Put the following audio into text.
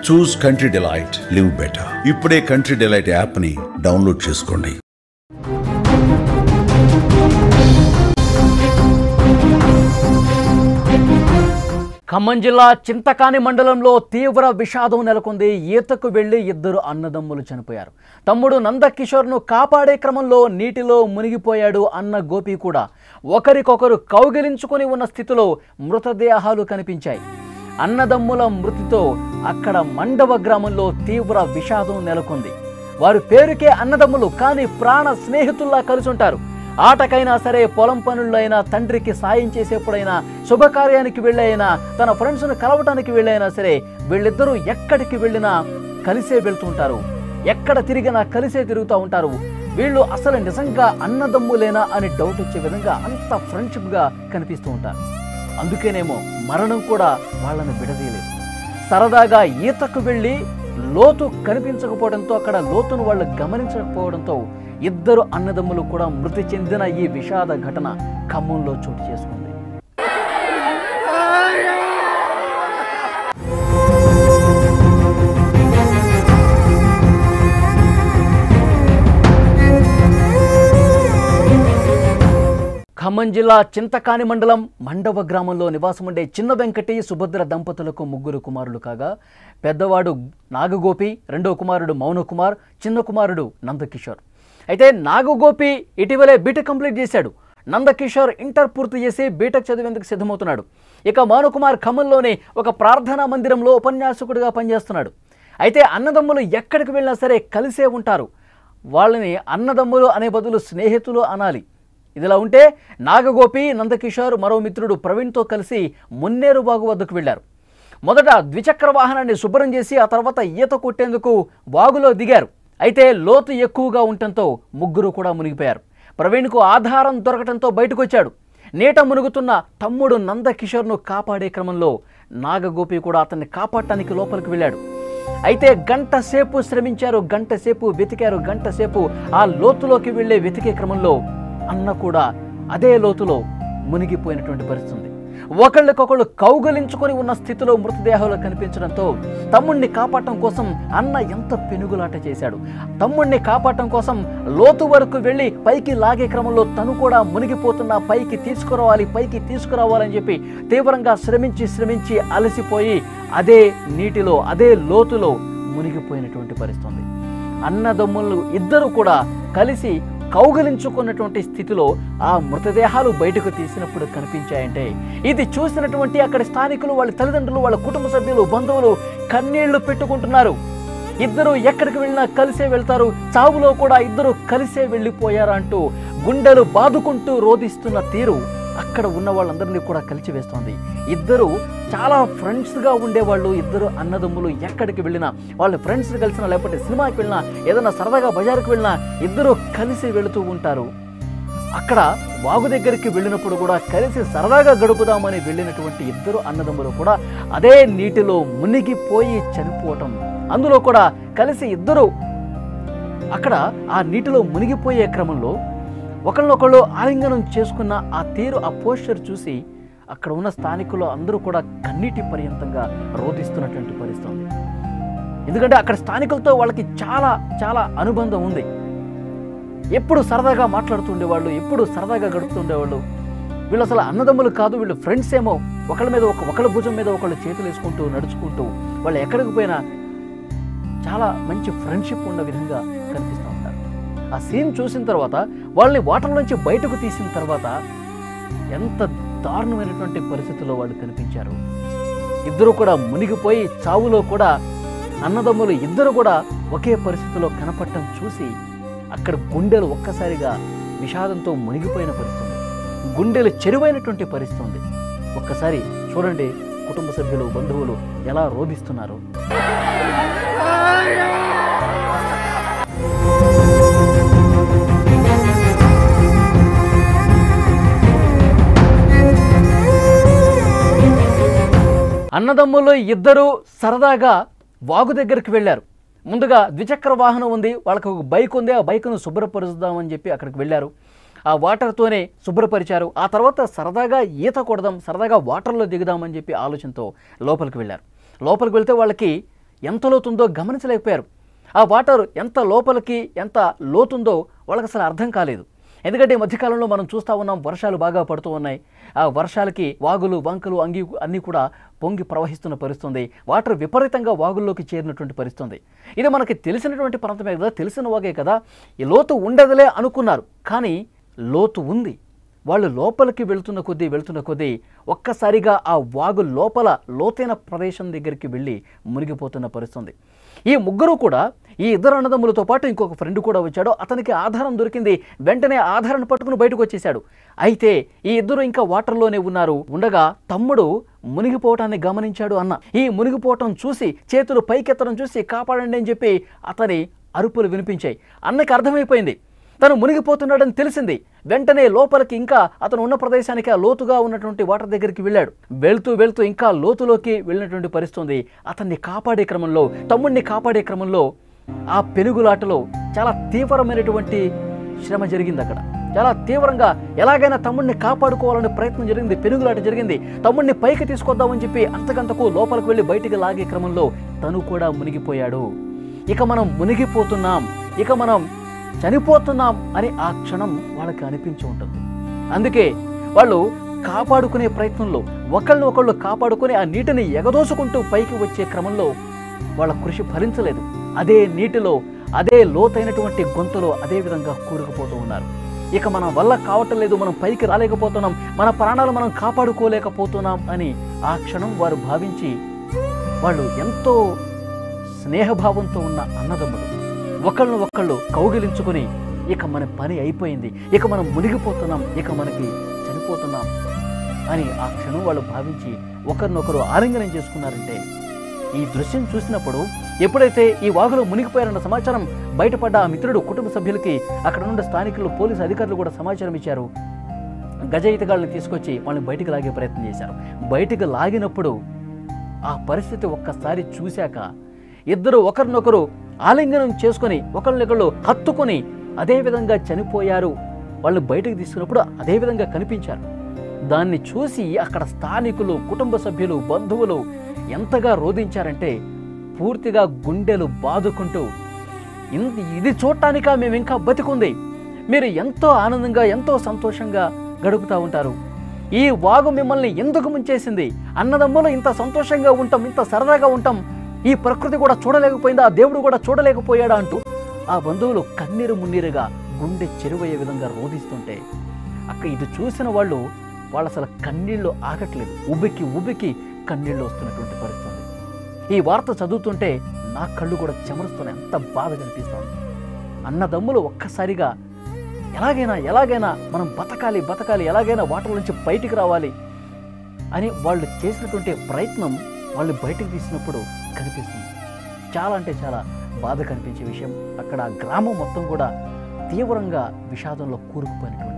చూస్ country delight, live better. ఇప్పుడే country delight యాప్ని download చేసుకోండి. ఖమ్మం జిల్లా చింతకాని మండలంలో తీవ్ర విషాదం నెలకొంది. ఈతకు వెళ్లి ఇద్దరు అన్నదమ్ములు చనిపోయారు. తమ్ముడు నందకిషోర్ను కాపాడే క్రమంలో నీటిలో మునిగిపోయాడు అన్న గోపి కూడా. ఒకరికొకరు కౌగిలించుకొని ఉన్న స్థితిలో మృతదేహాలు కనిపించాయి. అన్నదమ్ముల మృతితో అక్కడ మండవ గ్రామంలో తీవ్ర విషాదం నెలకొంది. వారు పేరుకే అన్నదమ్ములు, కానీ ప్రాణ స్నేహితుల్లా కలిసి ఉంటారు. ఆటకైనా సరే, పొలం పనుల్లో అయినా, తండ్రికి సాయం చేసేప్పుడైనా, శుభకార్యానికి వెళ్ళైనా, తన ఫ్రెండ్స్ను కలవటానికి వెళ్ళైనా సరే, వీళ్ళిద్దరూ ఎక్కడికి వెళ్ళినా కలిసే వెళ్తుంటారు. ఎక్కడ తిరిగినా కలిసే తిరుగుతూ ఉంటారు. వీళ్ళు అసలు నిజంగా అన్నదమ్ములేనా అని డౌట్ వచ్చే విధంగా అంత ఫ్రెండ్షిప్గా కనిపిస్తూ ఉంటారు. అందుకేనేమో మరణం కూడా వాళ్ళను విడదీయలేదు. సరదాగా ఈతకు వెళ్ళి లోతు కనిపించకపోవడంతో, అక్కడ లోతును వాళ్ళు గమనించకపోవడంతో ఇద్దరు అన్నదమ్ములు కూడా మృతి చెందిన ఈ విషాద ఘటన ఖమ్మంలో చోటు చేసుకుంది. ఖమ్మం జిల్లా చింతకాని మండలం మండవ గ్రామంలో నివాసం ఉండే చిన్న వెంకటి, సుభద్ర దంపతులకు ముగ్గురు కుమారులు కాగా, పెద్దవాడు నాగగోపి, రెండో కుమారుడు మౌనకుమార్, చిన్న కుమారుడు నందకిషోర్. అయితే నాగగోపి ఇటీవలే బీటెక్ కంప్లీట్ చేశాడు. నందకిషోర్ ఇంటర్ పూర్తి చేసి బీటెక్ చదివేందుకు సిద్ధమవుతున్నాడు. ఇక మౌనకుమార్ ఖమ్మంలోనే ఒక ప్రార్థనా మందిరంలో ఉపన్యాసకుడిగా పనిచేస్తున్నాడు. అయితే అన్నదమ్ములు ఎక్కడికి వెళ్ళినా సరే కలిసే ఉంటారు. వాళ్ళని అన్నదమ్ములు అనే బదులు స్నేహితులు అనాలి. ఇదిలా ఉంటే నాగగోపి, నందకిషోర్ మరో మిత్రుడు ప్రవీణ్తో కలిసి మున్నేరుబాగు వద్దకు వెళ్లారు. మొదట ద్విచక్ర వాహనాన్ని శుభ్రం చేసి ఆ తర్వాత ఈత కొట్టేందుకు వాగులో దిగారు. అయితే లోతు ఎక్కువగా ఉండటంతో ముగ్గురు కూడా మునిగిపోయారు. ప్రవీణ్కు ఆధారం దొరకటంతో బయటకు వచ్చాడు. నీట మునుగుతున్న తమ్ముడు నందకిషోర్ను కాపాడే క్రమంలో నాగగోపి కూడా అతన్ని కాపాడటానికి లోపలికి వెళ్ళాడు. అయితే గంట సేపు శ్రమించారు, గంట సేపు వెతికారు, గంట సేపు ఆ లోతులోకి వెళ్లే వెతికే క్రమంలో అన్న కూడా అదే లోతులో మునిగిపోయినటువంటి పరిస్థితి. ఒకళ్ళకొకళ్ళు కౌగలించుకొని ఉన్న స్థితిలో మృతదేహాలు కనిపించడంతో తమ్ముడిని కాపాడటం కోసం అన్న ఎంత పెనుగులాట చేశాడు. తమ్ముడిని కాపాడటం కోసం లోతు వరకు వెళ్ళి పైకి లాగే క్రమంలో తను కూడా మునిగిపోతున్నా పైకి తీసుకురావాలని చెప్పి తీవ్రంగా శ్రమించి అలసిపోయి అదే నీటిలో, అదే లోతులో మునిగిపోయినటువంటి పరిస్థితి. అన్నదమ్ములు ఇద్దరు కూడా కలిసి కౌగలించుకున్నటువంటి స్థితిలో ఆ మృతదేహాలు బయటకు తీసినప్పుడు కనిపించాయంటే, ఇది చూసినటువంటి అక్కడ స్థానికులు, వాళ్ళ తల్లిదండ్రులు, వాళ్ళ కుటుంబ సభ్యులు, బంధువులు కన్నీళ్లు పెట్టుకుంటున్నారు. ఇద్దరు ఎక్కడికి వెళ్ళినా కలిసే వెళ్తారు, చావులో కూడా ఇద్దరు కలిసే వెళ్ళిపోయారంటూ గుండెలు బాదుకుంటూ రోధిస్తున్న తీరు అక్కడ ఉన్న వాళ్ళందరినీ కూడా కలిచివేస్తోంది. ఇద్దరు చాలా ఫ్రెండ్స్గా ఉండేవాళ్ళు. ఇద్దరు అన్నదమ్ములు ఎక్కడికి వెళ్ళినా, వాళ్ళ ఫ్రెండ్స్ కలిసినా, లేకపోతే సినిమాకి వెళ్ళినా, ఏదైనా సరదాగా బజారుకు వెళ్ళినా ఇద్దరు కలిసి వెళుతూ ఉంటారు. అక్కడ వాగు దగ్గరికి వెళ్ళినప్పుడు కూడా కలిసి సరదాగా గడుపుదామని వెళ్ళినటువంటి ఇద్దరు అన్నదమ్ములు కూడా అదే నీటిలో మునిగిపోయి చనిపోవటం, అందులో కూడా కలిసి ఇద్దరు అక్కడ ఆ నీటిలో మునిగిపోయే క్రమంలో ఒకళ్ళనొకళ్ళు ఆలింగనం చేసుకున్న ఆ తీరు, ఆ పోస్చర్ చూసి అక్కడ ఉన్న స్థానికులు అందరూ కూడా కన్నీటి పర్యంతంగా రోధిస్తున్నటువంటి పరిస్థితి. ఎందుకంటే అక్కడ స్థానికులతో వాళ్ళకి చాలా చాలా అనుబంధం ఉంది. ఎప్పుడు సరదాగా మాట్లాడుతుండేవాళ్ళు, ఎప్పుడు సరదాగా గడుపుతుండేవాళ్ళు. వీళ్ళు అసలు అన్నదమ్ములు కాదు, వీళ్ళు ఫ్రెండ్స్ ఏమో. ఒకళ్ళ భుజం మీద ఒకళ్ళు చేతులు వేసుకుంటూ నడుచుకుంటూ వాళ్ళు ఎక్కడికి పోయినా చాలా మంచి ఫ్రెండ్షిప్ ఉన్న విధంగా కనిపిస్తూ ఉంటారు. ఆ సీన్ చూసిన తర్వాత, వాళ్ళని వాటర్ నుంచి బయటకు తీసిన తర్వాత ఎంత దారుణమైనటువంటి పరిస్థితుల్లో వాళ్ళు కనిపించారు. ఇద్దరు కూడా మునిగిపోయి చావులో కూడా అన్నదమ్ములు ఇద్దరు కూడా ఒకే పరిస్థితిలో కనపడటం చూసి అక్కడ గుండెలు ఒక్కసారిగా విషాదంతో మునిగిపోయిన పరిస్థితి, గుండెలు చెరువైనటువంటి పరిస్థితి. ఒక్కసారి చూడండి కుటుంబ సభ్యులు, బంధువులు ఎలా రోధిస్తున్నారు. అన్నదమ్ములు ఇద్దరు సరదాగా వాగు దగ్గరికి వెళ్ళారు. ముందుగా ద్విచక్ర వాహనం ఉంది, వాళ్ళకి ఒక బైక్ ఉంది, ఆ బైక్ను శుభ్రపరుద్దామని చెప్పి అక్కడికి వెళ్ళారు. ఆ వాటర్తోనే శుభ్రపరిచారు. ఆ తర్వాత సరదాగా ఈత కొడదాం, సరదాగా వాటర్లో దిగుదామని చెప్పి ఆలోచనతో లోపలికి వెళ్ళారు. లోపలికి వెళ్తే వాళ్ళకి ఎంత లోతుందో గమనించలేకపోయారు. ఆ వాటర్ ఎంత లోపలికి ఎంత లోతుందో వాళ్ళకి అసలు అర్థం కాలేదు. ఎందుకంటే ఈ మధ్యకాలంలో మనం చూస్తూ ఉన్నాం, వర్షాలు బాగా పడుతూ ఉన్నాయి. ఆ వర్షాలకి వాగులు వంకలు అన్నీ కూడా పొంగి ప్రవహిస్తున్న పరిస్థితుంది. వాటర్ విపరీతంగా వాగుల్లోకి చేరినటువంటి పరిస్థితుంది. ఇది మనకి తెలిసినటువంటి ప్రాంతమే కదా, తెలిసిన వాగే కదా, ఈ లోతు ఉండదులే అనుకున్నారు. కానీ లోతు ఉంది. వాళ్ళు లోపలికి వెళ్తున్న కొద్దీ ఒక్కసారిగా ఆ వాగు లోపల లోతైన ప్రదేశం దగ్గరికి వెళ్ళి మునిగిపోతున్న పరిస్థితుంది. ఈ ముగ్గురు కూడా, ఈ ఇద్దరు అన్నదమ్ములతో పాటు ఇంకొక ఫ్రెండ్ కూడా వచ్చాడు. అతనికి ఆధారం దొరికింది. వెంటనే ఆధారాన్ని పట్టుకుని బయటకు వచ్చేసాడు. అయితే ఈ ఇద్దరు ఇంకా వాటర్లోనే ఉండగా తమ్ముడు మునిగిపోవటాన్ని గమనించాడు అన్న. ఈ మునిగిపోవటం చూసి, చేతులు పైకెత్తడం చూసి కాపాడండి అని చెప్పి అతని అరుపులు వినిపించాయి. అన్నకి అర్థమైపోయింది తను మునిగిపోతున్నాడని తెలిసింది. వెంటనే లోపలికి, ఇంకా అతను ఉన్న ప్రదేశానికి ఆ లోతుగా ఉన్నటువంటి వాటర్ దగ్గరికి వెళ్ళాడు. వెళ్తూ ఇంకా లోతులోకి వెళ్ళినటువంటి పరిస్థితి. అతన్ని కాపాడే క్రమంలో, తమ్ముడిని కాపాడే క్రమంలో ఆ పెనుగులాటలో చాలా తీవ్రమైనటువంటి శ్రమ జరిగింది. అక్కడ చాలా తీవ్రంగా ఎలాగైనా తమ్ముడిని కాపాడుకోవాలనే ప్రయత్నం జరిగింది. పెనుగులాట జరిగింది. తమ్ముడిని పైకి తీసుకొద్దామని చెప్పి అంతకంతకు లోపలికి వెళ్ళి బయటికి లాగే క్రమంలో తను కూడా మునిగిపోయాడు. ఇక మనం మునిగిపోతున్నాం, ఇక మనం చనిపోతున్నాం అని ఆ క్షణం వాళ్ళకి అనిపించి ఉంటుంది. అందుకే వాళ్ళు కాపాడుకునే ప్రయత్నంలో ఒకళ్ళు కాపాడుకుని ఆ నీటిని ఎగదోసుకుంటూ పైకి వచ్చే క్రమంలో వాళ్ళ కృషి ఫలించలేదు. అదే నీటిలో, అదే లోతైనటువంటి గొంతులో అదే విధంగా కూరుకుపోతూ ఉన్నారు. ఇక మన వల్ల కావటం లేదు, మనం పైకి రాలేకపోతున్నాం, మన ప్రాణాలు మనం కాపాడుకోలేకపోతున్నాం అని ఆ క్షణం వారు భావించి, వాళ్ళు ఎంతో స్నేహభావంతో ఉన్న అన్నదమ్ములు ఒకళ్ళు కౌగిలించుకొని ఇక మన పని అయిపోయింది, ఇక మనం మునిగిపోతున్నాం, ఇక మనకి చనిపోతున్నాం అని ఆ క్షణం వాళ్ళు భావించి ఒకరినొకరు ఆలింగనం చేసుకున్నారంటే, ఈ దృశ్యం చూసినప్పుడు ఎప్పుడైతే ఈ వాగులో మునిగిపోయారన్న సమాచారం బయటపడ్డ ఆ మిత్రుడు కుటుంబ సభ్యులకి అక్కడ నుండి స్థానికులు, పోలీసు అధికారులు కూడా సమాచారం ఇచ్చారు. గజ ఈతగాళ్ళని తీసుకొచ్చి వాళ్ళని బయటికి లాగే ప్రయత్నం చేశారు. బయటికి లాగినప్పుడు ఆ పరిస్థితి ఒక్కసారి చూశాక ఇద్దరు ఒకరినొకరు ఆలింగనం చేసుకొని ఒకళ్ళొకళ్ళు హత్తుకొని అదేవిధంగా చనిపోయారు. వాళ్ళు బయటకు తీసుకున్నప్పుడు అదేవిధంగా కనిపించారు. దాన్ని చూసి అక్కడ స్థానికులు, కుటుంబ సభ్యులు, బంధువులు ఎంతగా రోధించారంటే పూర్తిగా గుండెలు బాదుకుంటూ, ఇది చూడటానికా మేము ఇంకా బతికుంది, మీరు ఎంతో ఆనందంగా ఎంతో సంతోషంగా గడుపుతూ ఉంటారు, ఈ వాగు మిమ్మల్ని ఎందుకు ముంచేసింది, అన్నదమ్ములు ఇంత సంతోషంగా ఉంటాం, ఇంత సరదాగా ఉంటాం, ఈ ప్రకృతి కూడా చూడలేకపోయిందా, ఆ దేవుడు కూడా చూడలేకపోయాడా అంటూ ఆ బంధువులు కన్నీరు మున్నీరుగా గుండె చెరువయ్యే విధంగా రోధిస్తుంటే అక్కడ ఇది చూసిన వాళ్ళు అసలు కన్నీళ్ళు ఆగట్లేదు, ఉబ్బికి కన్నీళ్ళు వస్తున్నటువంటి పరిస్థితి. ఈ వార్త చదువుతుంటే నా కళ్ళు కూడా చెమరుస్తున్నాయి, ఎంత బాధ కనిపిస్తుంది. అన్నదమ్ములు ఒక్కసారిగా ఎలాగైనా మనం బతకాలి, ఎలాగైనా వాటర్ నుంచి బయటికి రావాలి అని వాళ్ళు చేసినటువంటి ప్రయత్నం వాళ్ళు బయటికి తీసినప్పుడు కనిపిస్తుంది. చాలా అంటే చాలా బాధ కనిపించే విషయం. అక్కడ గ్రామం మొత్తం కూడా తీవ్రంగా విషాదంలో కూరుకుపోయినటువంటి